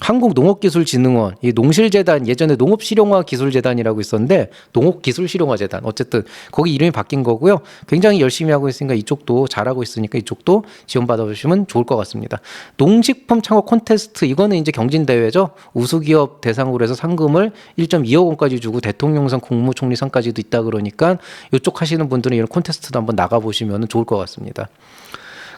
한국농업기술진흥원, 이 농실재단, 예전에 농업실용화기술재단이라고 있었는데 농업기술실용화재단, 어쨌든 거기 이름이 바뀐 거고요. 굉장히 열심히 하고 있으니까 이쪽도 잘하고 있으니까 이쪽도 지원받아 주시면 좋을 것 같습니다. 농식품 창업 콘테스트, 이거는 이제 경진대회죠. 우수기업 대상으로 해서 상금을 1.2억 원까지 주고 대통령상 국무총리상까지도 있다 그러니까 이쪽 하시는 분들은 이런 콘테스트도 한번 나가보시면 좋을 것 같습니다.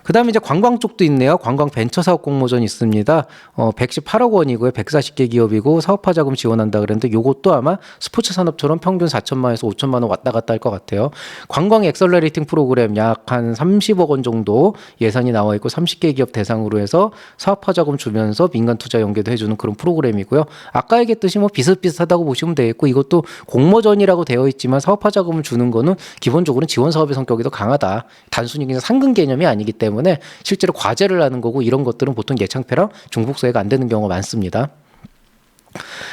그다음에 이제 관광 쪽도 있네요. 관광 벤처 사업 공모전 있습니다. 118억 원이고요. 140개 기업이고 사업화 자금 지원한다 그랬는데 요것도 아마 스포츠 산업처럼 평균 4천만 원에서 5천만 원 왔다 갔다 할 것 같아요. 관광 엑셀러레이팅 프로그램 약 한 30억 원 정도 예산이 나와 있고 30개 기업 대상으로 해서 사업화 자금 주면서 민간 투자 연계도 해주는 그런 프로그램이고요. 아까 얘기했듯이 뭐 비슷비슷하다고 보시면 되겠고 이것도 공모전이라고 되어 있지만 사업화 자금을 주는 거는 기본적으로 지원 사업의 성격이 더 강하다. 단순히 그냥 상금 개념이 아니기 때문에 실제로 과제를 하는 거고 이런 것들은 보통 예창패랑 중복소액 안 되는 경우가 많습니다.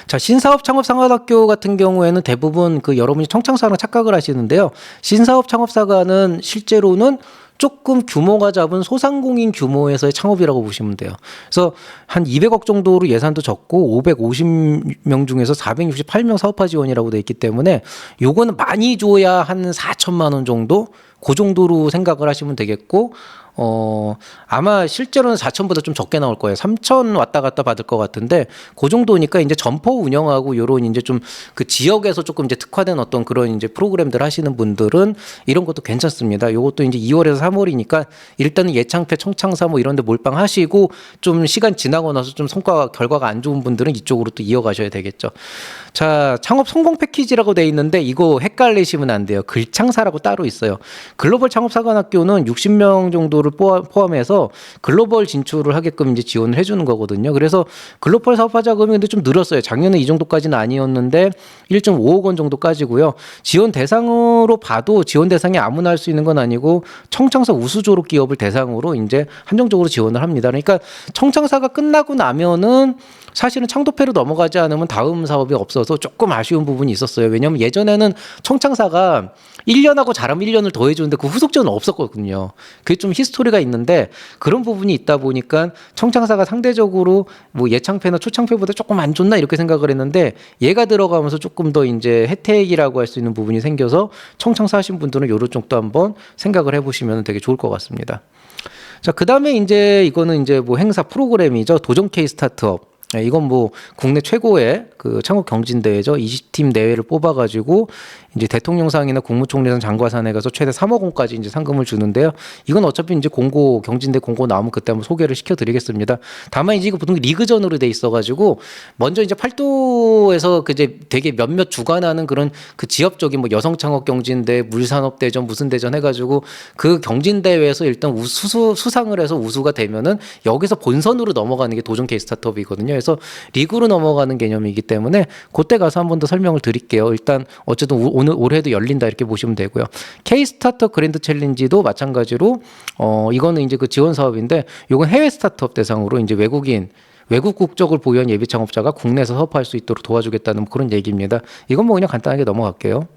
자, 신사업 창업 상업학교 같은 경우에는 대부분 그 여러분이 청창사랑 착각을 하시는데요. 신사업 창업사관은 실제로는 조금 규모가 잡은 소상공인 규모에서의 창업이라고 보시면 돼요. 그래서 한 200억 정도로 예산도 적고 550명 중에서 468명 사업화 지원이라고 돼 있기 때문에 요거는 많이 줘야 한 4천만 원 정도? 그 정도로 생각을 하시면 되겠고 아마 실제로는 4천보다 좀 적게 나올 거예요. 3천 왔다 갔다 받을 것 같은데 그 정도니까 이제 점포 운영하고 요런 이제 좀 그 지역에서 조금 이제 특화된 어떤 그런 이제 프로그램들 하시는 분들은 이런 것도 괜찮습니다. 요것도 이제 2월에서 3월이니까 일단은 예창패, 청창사 뭐 이런 데 몰빵하시고 좀 시간 지나고 나서 좀 결과가 안 좋은 분들은 이쪽으로 또 이어가셔야 되겠죠. 자, 창업 성공 패키지라고 돼 있는데 이거 헷갈리시면 안 돼요. 글창사라고 따로 있어요. 글로벌 창업사관학교는 60명 정도를 포함해서 글로벌 진출을 하게끔 이제 지원을 해주는 거거든요. 그래서 글로벌 사업화 자금이 근데 좀 늘었어요. 작년에 이 정도까지는 아니었는데 1.5억 원 정도까지고요. 지원 대상으로 봐도 지원 대상이 아무나 할 수 있는 건 아니고 청창사 우수 졸업 기업을 대상으로 이제 한정적으로 지원을 합니다. 그러니까 청창사가 끝나고 나면은 사실은 창도패로 넘어가지 않으면 다음 사업이 없어서 조금 아쉬운 부분이 있었어요. 왜냐하면 예전에는 청창사가 1년하고 잘하면 1년을 더 해주는데 그 후속전은 없었거든요. 그게 좀 히스토리가 있는데 그런 부분이 있다 보니까 청창사가 상대적으로 뭐 예창패나 초창패보다 조금 안 좋나 이렇게 생각을 했는데 얘가 들어가면서 조금 더 이제 혜택이라고 할 수 있는 부분이 생겨서 청창사 하신 분들은 요런 쪽도 한번 생각을 해보시면 되게 좋을 것 같습니다. 자, 그 다음에 이제 이거는 이제 뭐 행사 프로그램이죠. 도전 K 스타트업. 이건 뭐 국내 최고의 그 창업 경진대회죠. 20팀 내외를 뽑아가지고 이제 대통령상이나 국무총리상 장과산에 가서 최대 3억 원까지 이제 상금을 주는데요. 이건 어차피 이제 경진대 공고 나오면 그때 한번 소개를 시켜드리겠습니다. 다만 이제 이거 보통 리그전으로 돼 있어가지고 먼저 이제 팔도에서 그 이제 되게 몇몇 주관하는 그런 그 지역적인 뭐 여성창업 경진대, 물산업대전 무슨 대전 해가지고 그 경진대회에서 일단 수상을 해서 우수가 되면은 여기서 본선으로 넘어가는 게 도전 K 스타트업이거든요. 그래서 리그로 넘어가는 개념이기 때문에 그때 가서 한 번 더 설명을 드릴게요. 일단 어쨌든 올해도 열린다 이렇게 보시면 되고요. K 스타트업 그랜드 챌린지도 마찬가지로 이거는 이제 그 지원 사업인데 이건 해외 스타트업 대상으로 이제 외국 국적을 보유한 예비 창업자가 국내에서 사업할 수 있도록 도와주겠다는 그런 얘기입니다. 이건 뭐 그냥 간단하게 넘어갈게요.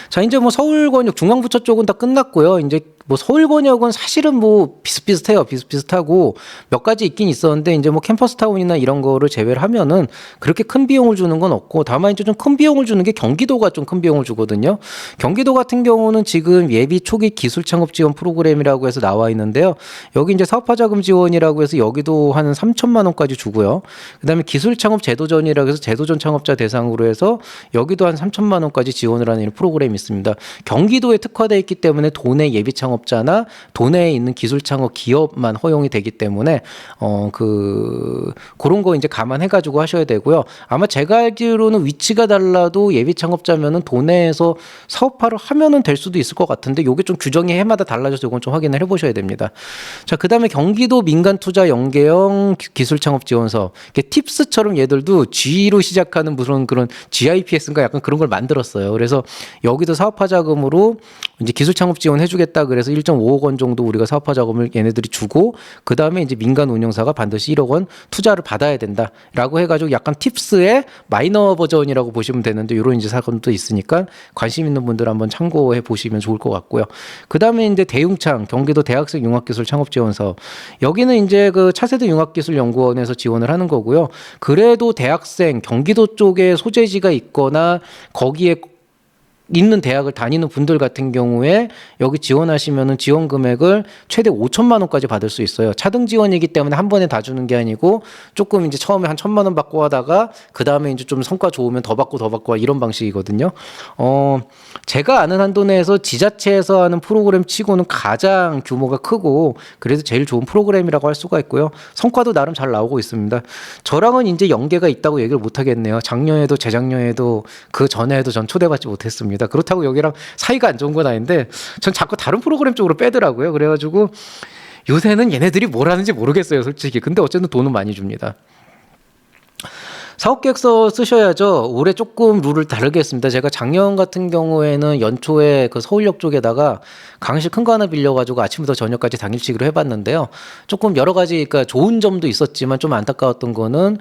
자, 이제 뭐 서울권역 중앙부처 쪽은 다 끝났고요. 이제 뭐 서울권역은 사실은 뭐 비슷비슷해요. 비슷비슷하고 몇 가지 있긴 있었는데 이제 뭐 캠퍼스타운이나 이런 거를 제외를 하면은 그렇게 큰 비용을 주는 건 없고 다만 이제 좀 큰 비용을 주는 게 경기도가 좀 큰 비용을 주거든요. 경기도 같은 경우는 지금 예비 초기 기술 창업 지원 프로그램이라고 해서 나와 있는데요. 여기 이제 사업화 자금 지원이라고 해서 여기도 한 3천만 원까지 주고요. 그다음에 기술 창업 제도전이라고 해서 제도전 창업자 대상으로 해서 여기도 한 3천만 원까지 지원을 하는 프로그램이 있습니다. 경기도에 특화되어 있기 때문에 도내 예비 창업자나 도내에 있는 기술 창업 기업만 허용이 되기 때문에 그런 거 이제 감안해 가지고 하셔야 되고요. 아마 제가 알기로는 위치가 달라도 예비 창업자면은 도내에서 사업화를 하면은 될 수도 있을 것 같은데 요게 좀 규정이 해마다 달라져서 이건 좀 확인을 해 보셔야 됩니다. 자, 그다음에 경기도 민간 투자 연계형 기술 창업 지원서. 팁스처럼 얘들도 G로 시작하는 무슨 그런 GIPS인가 약간 그런 걸 만들었어요. 그래서 여기도 사업화 자금으로 이제 기술 창업 지원 해주겠다 그래서 1.5억 원 정도 우리가 사업화 자금을 얘네들이 주고 그 다음에 이제 민간 운영사가 반드시 1억 원 투자를 받아야 된다라고 해가지고 약간 팁스의 마이너 버전이라고 보시면 되는데 이런 이제 사건도 있으니까 관심 있는 분들 한번 참고해 보시면 좋을 것 같고요. 그 다음에 이제 대융창 경기도 대학생 융합기술 창업 지원 사업 여기는 이제 그 차세대 융합기술연구원에서 지원을 하는 거고요. 그래도 대학생 경기도 쪽에 소재지가 있거나 거기에 있는 대학을 다니는 분들 같은 경우에 여기 지원하시면은 지원 금액을 최대 5천만 원까지 받을 수 있어요. 차등 지원이기 때문에 한 번에 다 주는 게 아니고 조금 이제 처음에 한 1,000만 원 받고 하다가 그 다음에 이제 좀 성과 좋으면 더 받고 이런 방식이거든요. 제가 아는 한도 내에서 지자체에서 하는 프로그램 치고는 가장 규모가 크고 그래도 제일 좋은 프로그램이라고 할 수가 있고요. 성과도 나름 잘 나오고 있습니다. 저랑은 이제 연계가 있다고 얘기를 못 하겠네요. 작년에도 재작년에도 그 전에도 전 초대받지 못했습니다. 그렇다고 여기랑 사이가 안 좋은 건 아닌데 전 자꾸 다른 프로그램 쪽으로 빼더라고요. 그래가지고 요새는 얘네들이 뭘 하는지 모르겠어요, 솔직히. 근데 어쨌든 돈은 많이 줍니다. 사업계획서 쓰셔야죠. 올해 조금 룰을 다르게 했습니다. 제가 작년 같은 경우에는 연초에 그 서울역 쪽에다가 강의실 큰 거 하나 빌려가지고 아침부터 저녁까지 당일치기로 해봤는데요. 조금 여러 가지 그러니까 좋은 점도 있었지만 좀 안타까웠던 거는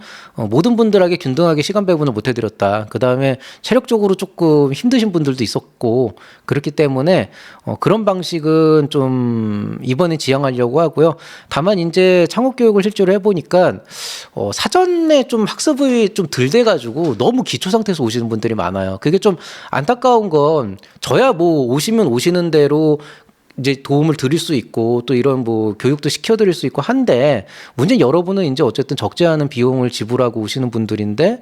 모든 분들에게 균등하게 시간 배분을 못 해드렸다. 그 다음에 체력적으로 조금 힘드신 분들도 있었고 그렇기 때문에 그런 방식은 좀 이번에 지향하려고 하고요. 다만 이제 창업교육을 실제로 해보니까 사전에 좀 학습이 좀 덜 돼가지고 너무 기초 상태에서 오시는 분들이 많아요. 그게 좀 안타까운 건 저야 뭐 오시면 오시는 대로 이제 도움을 드릴 수 있고 또 이런 뭐 교육도 시켜드릴 수 있고 한데 문제는 여러분은 이제 어쨌든 적지 않은 비용을 지불하고 오시는 분들인데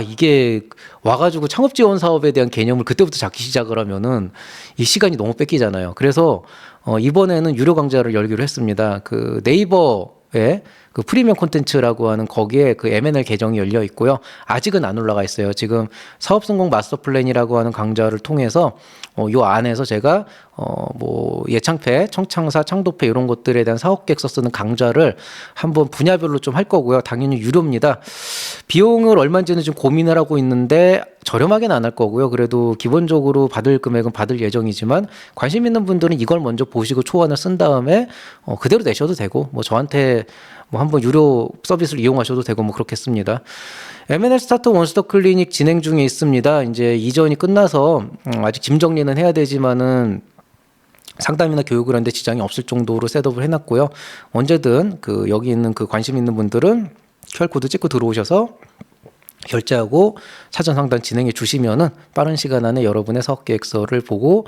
이게 와가지고 창업 지원 사업에 대한 개념을 그때부터 잡기 시작을 하면은 이 시간이 너무 뺏기잖아요. 그래서 이번에는 유료 강좌를 열기로 했습니다. 그 네이버에 그 프리미엄 콘텐츠라고 하는 거기에 그 M&L 계정이 열려 있고요. 아직은 안 올라가 있어요. 지금 사업 성공 마스터 플랜이라고 하는 강좌를 통해서 요 안에서 제가 뭐 예창패, 청창사, 창도패 이런 것들에 대한 사업 계획서 쓰는 강좌를 한번 분야별로 좀 할 거고요. 당연히 유료입니다. 비용을 얼마인지는 좀 고민을 하고 있는데 저렴하게는 안 할 거고요. 그래도 기본적으로 받을 금액은 받을 예정이지만 관심 있는 분들은 이걸 먼저 보시고 초안을 쓴 다음에 그대로 내셔도 되고 뭐 저한테 뭐 한번 유료 서비스를 이용하셔도 되고 뭐 그렇겠습니다. M&L 스타트 원스톱 클리닉 진행 중에 있습니다. 이제 이전이 끝나서 아직 짐 정리는 해야 되지만은 상담이나 교육을 하는데 지장이 없을 정도로 셋업을 해놨고요. 언제든 그 여기 있는 그 관심 있는 분들은 QR코드 찍고 들어오셔서 결제하고 사전 상담 진행해 주시면은 빠른 시간 안에 여러분의 사업 계획서를 보고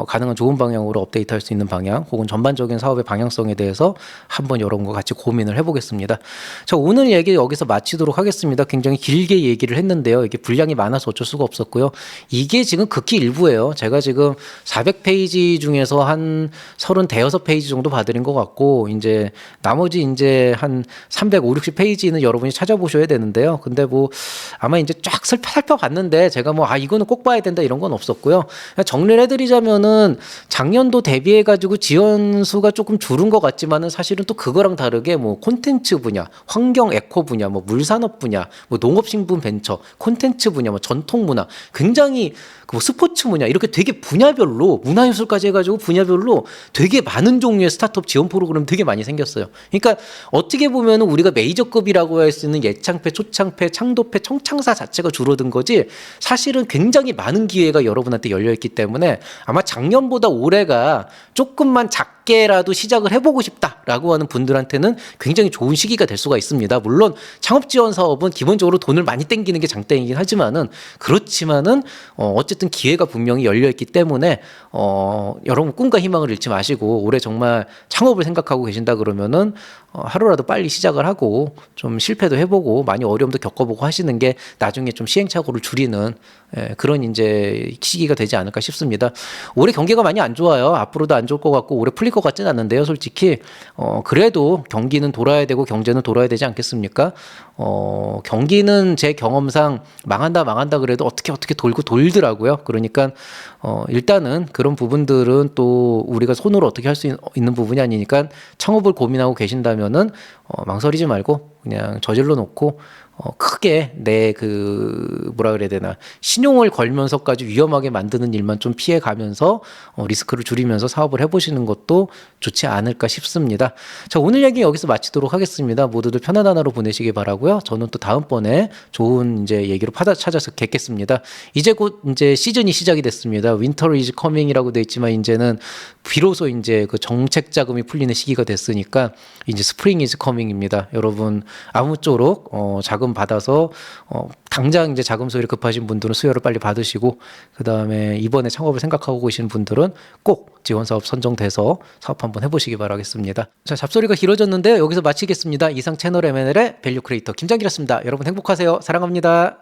가능한 좋은 방향으로 업데이트할 수 있는 방향 혹은 전반적인 사업의 방향성에 대해서 한번 여러분과 같이 고민을 해보겠습니다. 자, 오늘 얘기 여기서 마치도록 하겠습니다. 굉장히 길게 얘기를 했는데요. 이게 분량이 많아서 어쩔 수가 없었고요. 이게 지금 극히 일부예요. 제가 지금 400페이지 중에서 한 36페이지 정도 봐드린 것 같고 이제 나머지 이제 한 350, 60페이지는 여러분이 찾아보셔야 되는데요. 근데 뭐 아마 이제 쫙 살펴봤는데 제가 뭐 이거는 꼭 봐야 된다 이런 건 없었고요. 정리를 해드리자면은 작년도 대비해가지고 지원 수가 조금 줄은 것 같지만은 사실은 또 그거랑 다르게 뭐 콘텐츠 분야, 환경 에코 분야, 뭐 물산업 분야, 뭐 농업신분 벤처, 콘텐츠 분야, 뭐 전통문화, 굉장히 뭐 스포츠 분야 이렇게 되게 분야별로 문화예술까지 해가지고 분야별로 되게 많은 종류의 스타트업 지원 프로그램 되게 많이 생겼어요. 그러니까 어떻게 보면은 우리가 메이저급이라고 할 수 있는 예창패, 초창패, 창도패, 청창사 자체가 줄어든 거지 사실은 굉장히 많은 기회가 여러분한테 열려있기 때문에 아마 작년보다 올해가 조금만 작게라도 시작을 해보고 싶다라고 하는 분들한테는 굉장히 좋은 시기가 될 수가 있습니다. 물론 창업 지원 사업은 기본적으로 돈을 많이 땡기는 게 장땡이긴 하지만은 그렇지만은 어쨌든 기회가 분명히 열려있기 때문에 여러분 꿈과 희망을 잃지 마시고 올해 정말 창업을 생각하고 계신다 그러면은 하루라도 빨리 시작을 하고 좀 실패도 해보고 많이 어려움도 겪어보고 하시는 게 나중에 좀 시행착오를 줄이는 그런 이제 시기가 되지 않을까 싶습니다. 올해 경기가 많이 안 좋아요. 앞으로도 안 좋을 것 같고 올해 풀릴 것 같지는 않는데요. 솔직히 그래도 경기는 돌아야 되고 경제는 돌아야 되지 않겠습니까? 경기는 제 경험상 망한다 그래도 어떻게 돌고 돌더라고요. 그러니까 일단은 그런 부분들은 또 우리가 손으로 어떻게 할 수 있는 부분이 아니니까 창업을 고민하고 계신다면은 망설이지 말고 그냥 저질러 놓고 크게 내 뭐라 그래야 되나 신용을 걸면서까지 위험하게 만드는 일만 좀 피해 가면서 리스크를 줄이면서 사업을 해보시는 것도 좋지 않을까 싶습니다. 자, 오늘 얘기 여기서 마치도록 하겠습니다. 모두들 편안한 하루 보내시기 바라고요. 저는 또 다음번에 좋은 이제 얘기로 찾아서 뵙겠습니다. 이제 곧 이제 시즌이 시작이 됐습니다. Winter is coming이라고 돼 있지만 이제는 비로소 이제 그 정책 자금이 풀리는 시기가 됐으니까 이제 Spring is coming입니다. 여러분 아무쪼록 자금 좀 받아서 당장 이제 자금 소요를 급하신 분들은 수요를 빨리 받으시고, 그 다음에 이번에 창업을 생각하고 계신 분들은 꼭 지원 사업 선정돼서 사업 한번 해보시기 바라겠습니다. 자, 잡소리가 길어졌는데 여기서 마치겠습니다. 이상 채널 M&A의 밸류 크리에이터 김장길이었습니다. 여러분 행복하세요. 사랑합니다.